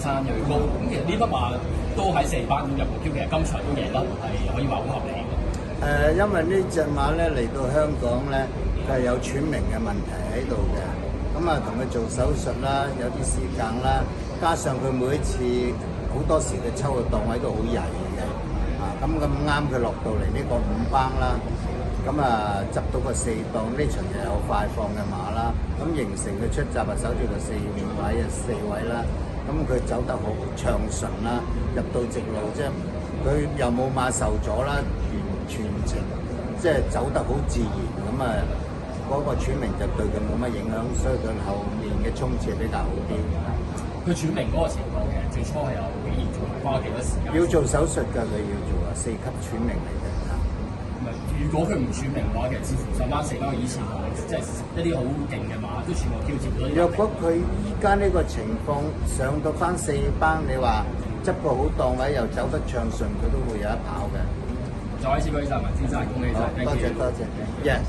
山又要高，咁其實呢匹馬都喺4班咁入個 Q，其實今場都贏得係可以話好合理嘅。因為呢隻馬咧嚟到香港咧，佢係有喘鳴嘅問題喺度嘅，咁啊同佢做手術啦，有啲時間啦，加上佢每一次好多時佢抽嘅檔位都好曳嘅，咁啱佢落到嚟呢個5班啦，咁啊執到個4檔，呢場又有快放嘅馬啦，咁形成佢出閘啊守住個4位啦，咁佢走得好暢順啦，入到直路即係佢又冇馬受阻啦，全程即係走得好自然，咁啊嗰個喘鳴就對佢冇乜影響，所以佢後面嘅衝刺比較好啲。佢喘鳴嗰個情況其實最初係有幾嚴重，花幾多時間？要做手術㗎，佢要做4級喘鳴嚟嘅。如果佢唔喘鳴嘅話，其實似乎上班4班以前即係一啲好勁嘅馬都全部挑戰咗。若果佢依家呢個情況上到翻4班，你話執個好檔位又走得暢順，佢都會有得跑嘅。再一次恭喜曬文先生，恭喜曬！多謝。Yes。